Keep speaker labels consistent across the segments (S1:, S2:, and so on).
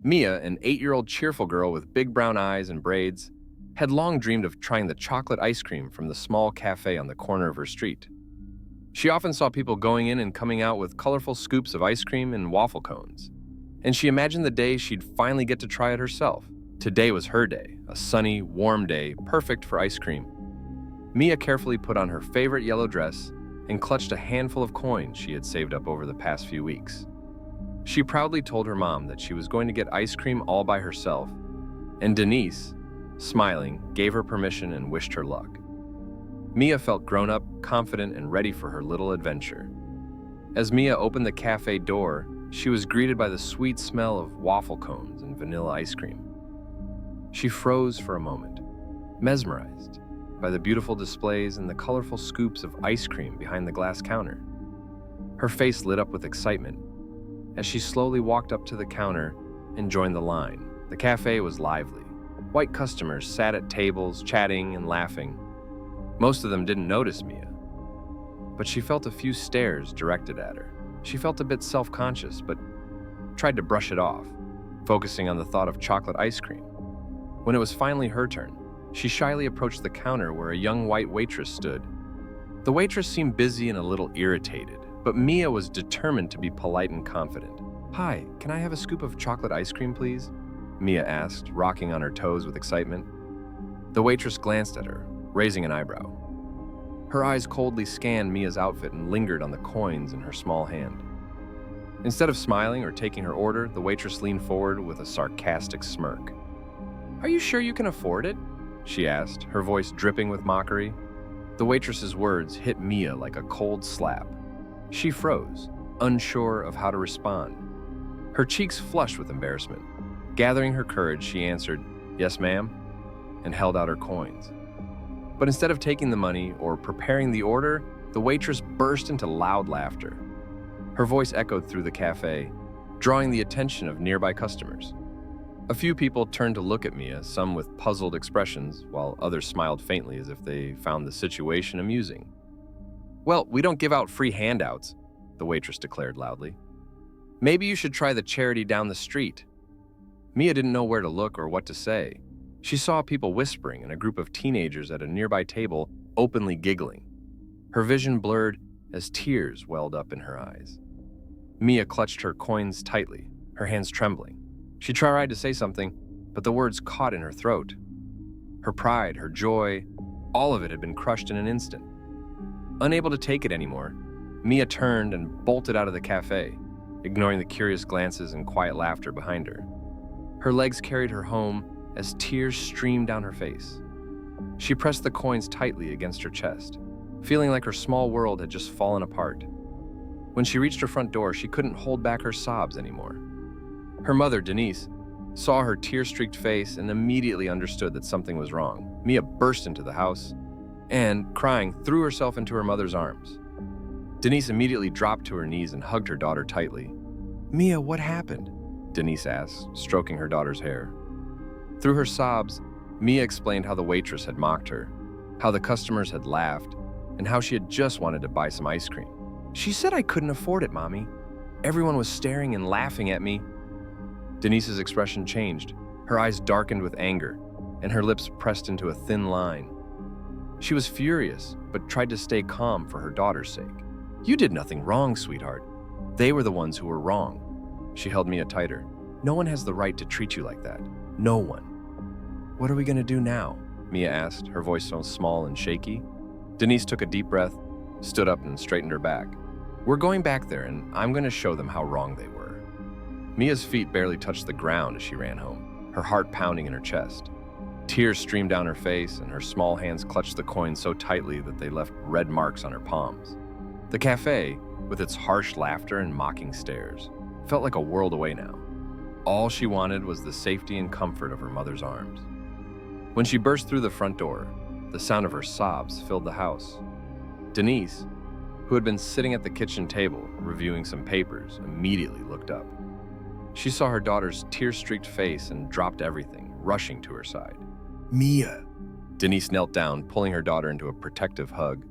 S1: Mia, an 8-year-old cheerful girl with big brown eyes and braids, had long dreamed of trying the chocolate ice cream from the small cafe on the corner of her street. She often saw people going in and coming out with colorful scoops of ice cream and waffle cones, and she imagined the day she'd finally get to try it herself. Today was her day, a sunny, warm day, perfect for ice cream. Mia carefully put on her favorite yellow dress and clutched a handful of coins she had saved up over the past few weeks. She proudly told her mom that she was going to get ice cream all by herself, and Denise, smiling, gave her permission and wished her luck. Mia felt grown-up, confident, and ready for her little adventure. As Mia opened the cafe door, she was greeted by the sweet smell of waffle cones and vanilla ice cream. She froze for a moment, mesmerized by the beautiful displays and the colorful scoops of ice cream behind the glass counter. Her face lit up with excitement as she slowly walked up to the counter and joined the line. The cafe was lively. White customers sat at tables, chatting and laughing. Most of them didn't notice Mia, but she felt a few stares directed at her. She felt a bit self-conscious, but tried to brush it off, focusing on the thought of chocolate ice cream. When it was finally her turn, she shyly approached the counter where a young white waitress stood. The waitress seemed busy and a little irritated, but Mia was determined to be polite and confident. "Hi, can I have a scoop of chocolate ice cream, please?" Mia asked, rocking on her toes with excitement. The waitress glanced at her, raising an eyebrow. Her eyes coldly scanned Mia's outfit and lingered on the coins in her small hand. Instead of smiling or taking her order, the waitress leaned forward with a sarcastic smirk. "Are you sure you can afford it?" she asked, her voice dripping with mockery. The waitress's words hit Mia like a cold slap. She froze, unsure of how to respond. Her cheeks flushed with embarrassment. Gathering her courage, she answered, "Yes, ma'am," and held out her coins. But instead of taking the money or preparing the order, the waitress burst into loud laughter. Her voice echoed through the cafe, drawing the attention of nearby customers. A few people turned to look at Mia, some with puzzled expressions, while others smiled faintly as if they found the situation amusing. "Well, we don't give out free handouts," the waitress declared loudly. "Maybe you should try the charity down the street." Mia didn't know where to look or what to say. She saw people whispering and a group of teenagers at a nearby table openly giggling. Her vision blurred as tears welled up in her eyes. Mia clutched her coins tightly, her hands trembling. She tried to say something, but the words caught in her throat. Her pride, her joy, all of it had been crushed in an instant. Unable to take it anymore, Mia turned and bolted out of the cafe, ignoring the curious glances and quiet laughter behind her. Her legs carried her home as tears streamed down her face. She pressed the coins tightly against her chest, feeling like her small world had just fallen apart. When she reached her front door, she couldn't hold back her sobs anymore. Her mother, Denise, saw her tear-streaked face and immediately understood that something was wrong. Mia burst into the house and, crying, threw herself into her mother's arms. Denise immediately dropped to her knees and hugged her daughter tightly. "Mia, what happened?" Denise asked, stroking her daughter's hair. Through her sobs, Mia explained how the waitress had mocked her, how the customers had laughed, and how she had just wanted to buy some ice cream. "She said I couldn't afford it, Mommy. Everyone was staring and laughing at me." Denise's expression changed. Her eyes darkened with anger, and her lips pressed into a thin line. She was furious, but tried to stay calm for her daughter's sake. "You did nothing wrong, sweetheart. They were the ones who were wrong." She held Mia tighter. "No one has the right to treat you like that. No one." "What are we going to do now?" Mia asked, her voice so small and shaky. Denise took a deep breath, stood up, and straightened her back. "We're going back there, and I'm going to show them how wrong they were." Mia's feet barely touched the ground as she ran home, her heart pounding in her chest. Tears streamed down her face, and her small hands clutched the coins so tightly that they left red marks on her palms. The cafe, with its harsh laughter and mocking stares, felt like a world away now. All she wanted was the safety and comfort of her mother's arms. When she burst through the front door, the sound of her sobs filled the house. Denise, who had been sitting at the kitchen table reviewing some papers, immediately looked up. She saw her daughter's tear-streaked face and dropped everything, rushing to her side. "Mia!" Denise knelt down, pulling her daughter into a protective hug.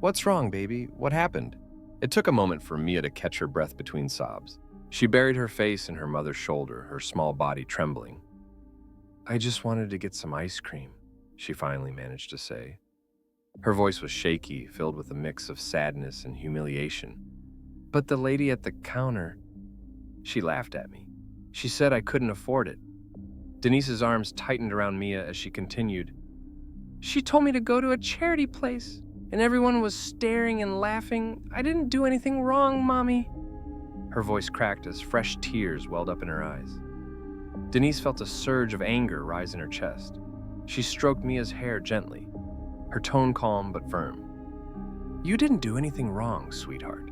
S1: "What's wrong, baby? What happened?" It took a moment for Mia to catch her breath between sobs. She buried her face in her mother's shoulder, her small body trembling. "I just wanted to get some ice cream," she finally managed to say. Her voice was shaky, filled with a mix of sadness and humiliation. "But the lady at the counter," she laughed at me. "She said I couldn't afford it." Denise's arms tightened around Mia as she continued. "She told me to go to a charity place, and everyone was staring and laughing. I didn't do anything wrong, Mommy." Her voice cracked as fresh tears welled up in her eyes. Denise felt a surge of anger rise in her chest. She stroked Mia's hair gently, her tone calm but firm. "You didn't do anything wrong, sweetheart.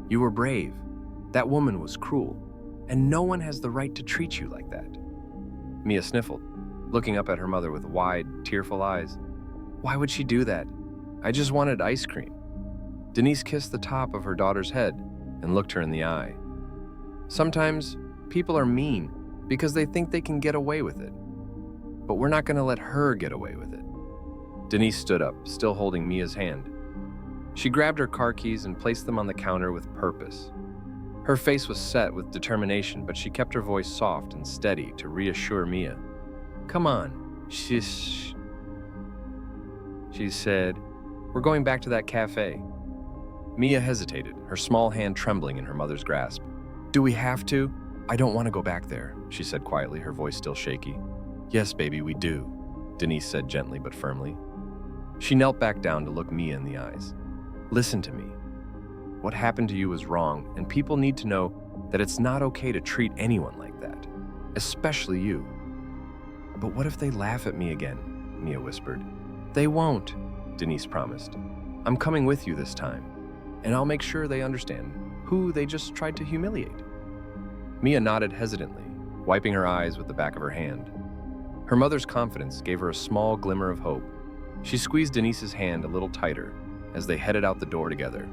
S1: You were brave. That woman was cruel, and no one has the right to treat you like that." Mia sniffled, looking up at her mother with wide, tearful eyes. "Why would she do that? I just wanted ice cream." Denise kissed the top of her daughter's head and looked her in the eye. "Sometimes people are mean because they think they can get away with it. But we're not going to let her get away with it." Denise stood up, still holding Mia's hand. She grabbed her car keys and placed them on the counter with purpose. Her face was set with determination, but she kept her voice soft and steady to reassure Mia. "Come on," she said. "We're going back to that cafe." Mia hesitated, her small hand trembling in her mother's grasp. "Do we have to?" "I don't want to go back there," she said quietly, her voice still shaky. "Yes, baby, we do," Denise said gently but firmly. She knelt back down to look Mia in the eyes. "Listen to me. What happened to you was wrong, and people need to know that it's not okay to treat anyone like that, especially you." "But what if they laugh at me again?" Mia whispered. "They won't," Denise promised. "I'm coming with you this time, and I'll make sure they understand who they just tried to humiliate." Mia nodded hesitantly, wiping her eyes with the back of her hand. Her mother's confidence gave her a small glimmer of hope. She squeezed Denise's hand a little tighter as they headed out the door together.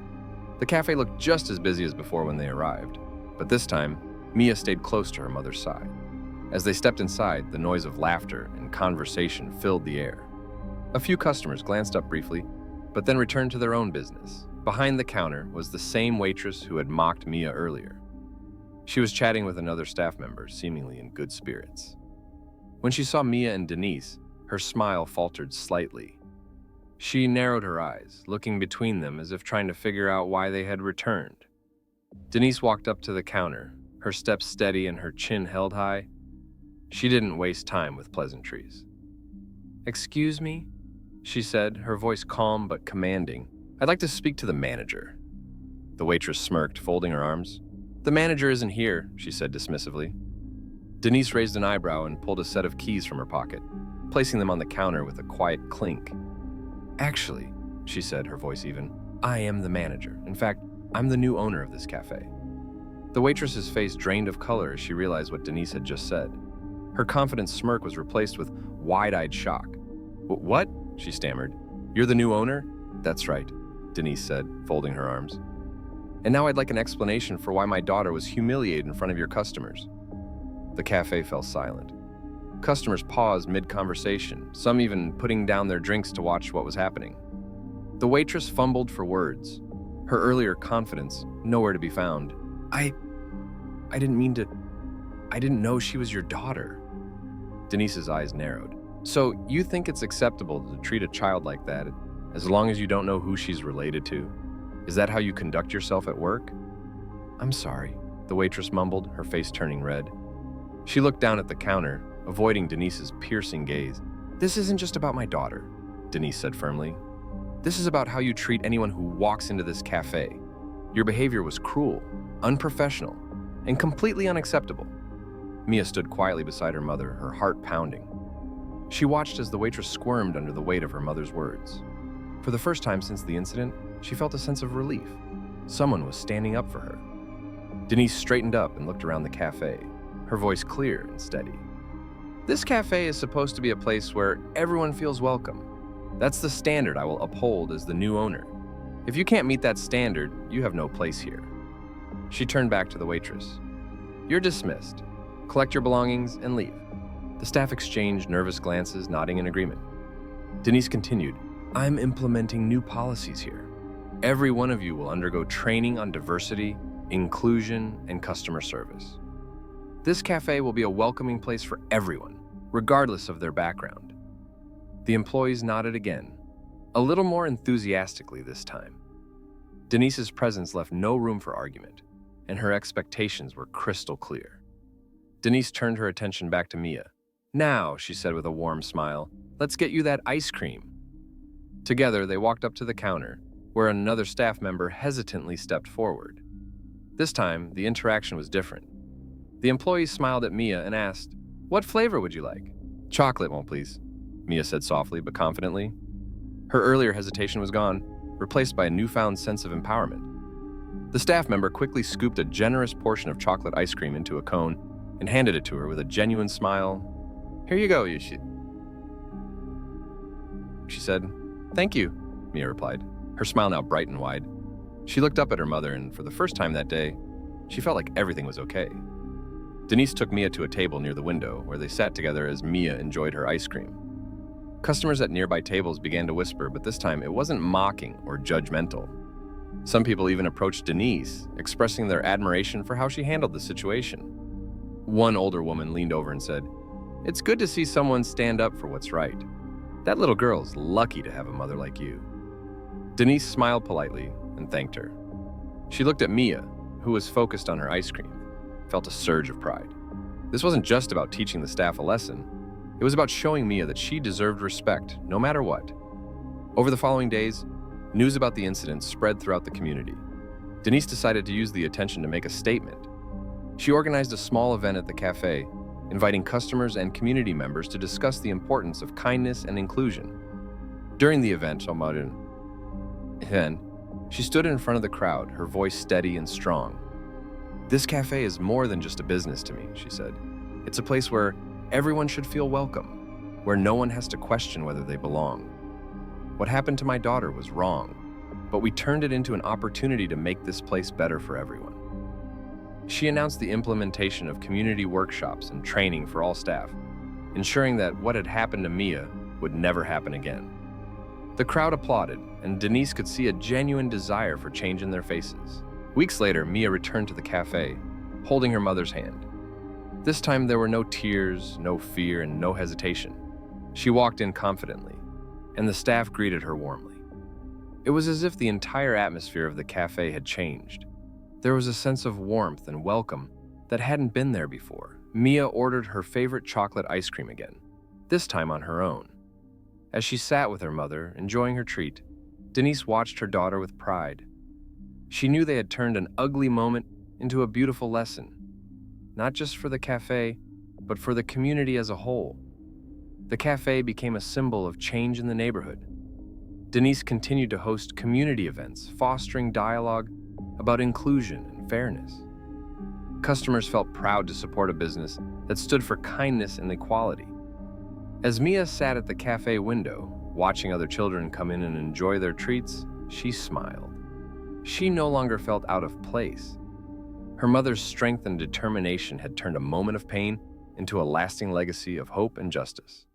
S1: The cafe looked just as busy as before when they arrived, but this time, Mia stayed close to her mother's side. As they stepped inside, the noise of laughter and conversation filled the air. A few customers glanced up briefly, but then returned to their own business. Behind the counter was the same waitress who had mocked Mia earlier. She was chatting with another staff member, seemingly in good spirits. When she saw Mia and Denise, her smile faltered slightly. She narrowed her eyes, looking between them as if trying to figure out why they had returned. Denise walked up to the counter, her steps steady and her chin held high. She didn't waste time with pleasantries. "Excuse me?" she said, her voice calm but commanding. "I'd like to speak to the manager." The waitress smirked, folding her arms. "The manager isn't here," she said dismissively. Denise raised an eyebrow and pulled a set of keys from her pocket, placing them on the counter with a quiet clink. "Actually," she said, her voice even, "I am the manager. In fact, I'm the new owner of this cafe." The waitress's face drained of color as she realized what Denise had just said. Her confident smirk was replaced with wide-eyed shock. "What?" she stammered. "You're the new owner?" "That's right," Denise said, folding her arms. "And now I'd like an explanation for why my daughter was humiliated in front of your customers." The cafe fell silent. Customers paused mid-conversation, some even putting down their drinks to watch what was happening. The waitress fumbled for words, her earlier confidence nowhere to be found. I didn't mean to. I didn't know she was your daughter." Denise's eyes narrowed. "So you think it's acceptable to treat a child like that as long as you don't know who she's related to? Is that how you conduct yourself at work?" "I'm sorry," the waitress mumbled, her face turning red. She looked down at the counter, avoiding Denise's piercing gaze. "This isn't just about my daughter," Denise said firmly. "This is about how you treat anyone who walks into this cafe. Your behavior was cruel, unprofessional, and completely unacceptable." Mia stood quietly beside her mother, her heart pounding. She watched as the waitress squirmed under the weight of her mother's words. For the first time since the incident, she felt a sense of relief. Someone was standing up for her. Denise straightened up and looked around the cafe, her voice clear and steady. "This cafe is supposed to be a place where everyone feels welcome. That's the standard I will uphold as the new owner. If you can't meet that standard, you have no place here." She turned back to the waitress. "You're dismissed. Collect your belongings and leave." The staff exchanged nervous glances, nodding in agreement. Denise continued, "I'm implementing new policies here. Every one of you will undergo training on diversity, inclusion, and customer service. This cafe will be a welcoming place for everyone, regardless of their background. The employees nodded again, a little more enthusiastically this time. Denise's presence left no room for argument, and her expectations were crystal clear. Denise turned her attention back to Mia. "Now," she said with a warm smile, "let's get you that ice cream." Together, they walked up to the counter, where another staff member hesitantly stepped forward. This time, the interaction was different. The employee smiled at Mia and asked, "What flavor would you like?" "Chocolate one, please," Mia said softly but confidently. Her earlier hesitation was gone, replaced by a newfound sense of empowerment. The staff member quickly scooped a generous portion of chocolate ice cream into a cone and handed it to her with a genuine smile. "Here you go, she said. "Thank you," Mia replied, her smile now bright and wide. She looked up at her mother, and for the first time that day, she felt like everything was okay. Denise took Mia to a table near the window, where they sat together as Mia enjoyed her ice cream. Customers at nearby tables began to whisper, but this time it wasn't mocking or judgmental. Some people even approached Denise, expressing their admiration for how she handled the situation. One older woman leaned over and said, "It's good to see someone stand up for what's right. That little girl's lucky to have a mother like you." Denise smiled politely and thanked her. She looked at Mia, who was focused on her ice cream, felt a surge of pride. This wasn't just about teaching the staff a lesson. It was about showing Mia that she deserved respect, no matter what. Over the following days, news about the incident spread throughout the community. Denise decided to use the attention to make a statement. She organized a small event at the cafe, inviting customers and community members to discuss the importance of kindness and inclusion. During the event, she stood in front of the crowd, her voice steady and strong. "This cafe is more than just a business to me," she said. "It's a place where everyone should feel welcome, where no one has to question whether they belong. What happened to my daughter was wrong, but we turned it into an opportunity to make this place better for everyone." She announced the implementation of community workshops and training for all staff, ensuring that what had happened to Mia would never happen again. The crowd applauded, and Denise could see a genuine desire for change in their faces. Weeks later, Mia returned to the cafe, holding her mother's hand. This time there were no tears, no fear, and no hesitation. She walked in confidently, and the staff greeted her warmly. It was as if the entire atmosphere of the cafe had changed. There was a sense of warmth and welcome that hadn't been there before. Mia ordered her favorite chocolate ice cream again, this time on her own. As she sat with her mother, enjoying her treat, Denise watched her daughter with pride. She knew they had turned an ugly moment into a beautiful lesson, not just for the cafe, but for the community as a whole. The cafe became a symbol of change in the neighborhood. Denise continued to host community events, fostering dialogue about inclusion and fairness. Customers felt proud to support a business that stood for kindness and equality. As Mia sat at the cafe window, watching other children come in and enjoy their treats, she smiled. She no longer felt out of place. Her mother's strength and determination had turned a moment of pain into a lasting legacy of hope and justice.